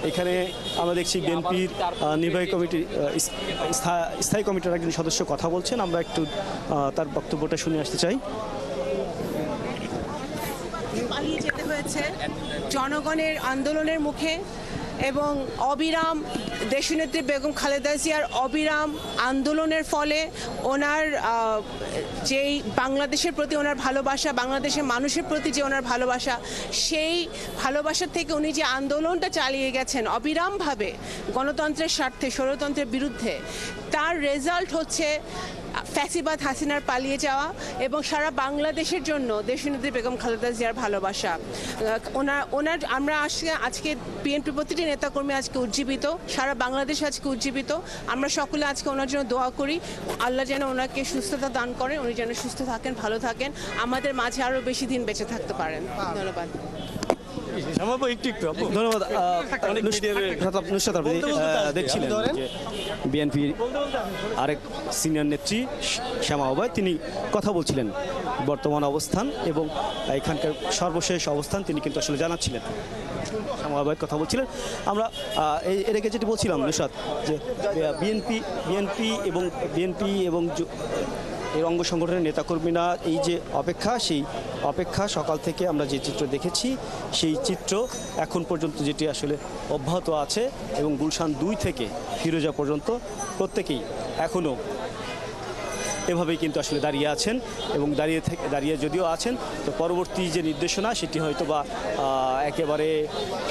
এখানে আমরা দেখছি বিএনপির নির্বাহী কমিটির স্থায়ী কমিটির একজন সদস্য কথা বলছেন, আমরা একটু তার বক্তব্যটা শুনে আসতে চাই। পালিয়ে যেতে হয়েছে জনগণের আন্দোলনের মুখে এবং অবিরাম দেশনেত্রী বেগম খালেদা জিয়ার অবিরাম আন্দোলনের ফলে ওনার যেই বাংলাদেশের প্রতি ওনার ভালোবাসা, বাংলাদেশের মানুষের প্রতি যে ওনার ভালোবাসা, সেই ভালোবাসা থেকে উনি যে আন্দোলনটা চালিয়ে গেছেন অবিরামভাবে গণতন্ত্রের স্বার্থে, স্বৈরতন্ত্রের বিরুদ্ধে, তার রেজাল্ট হচ্ছে ফ্যাসিবাদ হাসিনার পালিয়ে যাওয়া এবং সারা বাংলাদেশের জন্য দেশনেত্রী বেগম খালেদা জিয়ার ভালোবাসা। ওনার আমরা আজকে বিএনপি প্রতিটি নেতাকর্মী আজকে উজ্জীবিত, সারা বাংলাদেশ আজকে উজ্জীবিত। আমরা সকলে আজকে ওনার জন্য দোয়া করি, আল্লাহ যেন ওনাকে সুস্থতা দান করেন, উনি যেন সুস্থ থাকেন, ভালো থাকেন, আমাদের মাঝে আরও বেশি দিন বেঁচে থাকতে পারেন। ধন্যবাদ। ধন্যবাদ। দেখছিলেন বিএনপির আরেক সিনিয়র নেত্রী শ্যামা ওবায়দ, তিনি কথা বলছিলেন বর্তমান অবস্থান এবং এখানকার সর্বশেষ অবস্থান তিনি কিন্তু আসলে জানাচ্ছিলেন। শ্যামা ওবায়দ কথা বলছিলেন। আমরা এর আগে যেটি বলছিলাম নুসরাত, যে বিএনপি এবং এর অঙ্গ সংগঠনের নেতাকর্মীরা এই যে সেই অপেক্ষা সকাল থেকে আমরা যে চিত্র দেখেছি, সেই চিত্র এখন পর্যন্ত যেটি আসলে অব্যাহত আছে এবং গুলশান 2 থেকে ফিরোজা পর্যন্ত প্রত্যেকেই এখনও এভাবেই কিন্তু আসলে দাঁড়িয়ে আছেন এবং দাঁড়িয়ে যদিও আছেন, তো পরবর্তী যে নির্দেশনা সেটি হয়তো বা একেবারে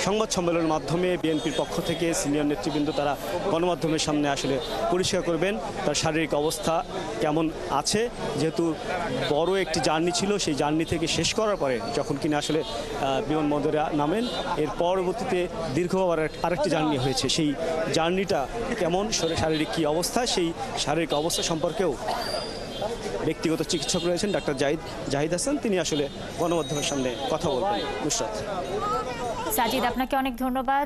সংবাদ সম্মেলনের মাধ্যমে বিএনপির পক্ষ থেকে সিনিয়র নেতৃবৃন্দ তারা গণমাধ্যমের সামনে আসলে পরিষ্কার করবেন তার শারীরিক অবস্থা কেমন আছে। যেহেতু বড় একটি জার্নি ছিল, সেই জার্নি থেকে শেষ করার পরে যখন কিনা আসলে বিমানবন্দরে নামেন, এর পরবর্তীতে দীর্ঘ আরেকটি জার্নি হয়েছে, সেই জার্নিটা কেমন, শারীরিক কী অবস্থা, সেই শারীরিক অবস্থা সম্পর্কেও ব্যক্তিগত চিকিৎসক রয়েছেন ডাক্তার জাহিদ হাসান, তিনি আসলে গণমাধ্যমের সামনে কথা বলবেন। নুসরাত, সাজিদ, আপনাকে অনেক ধন্যবাদ।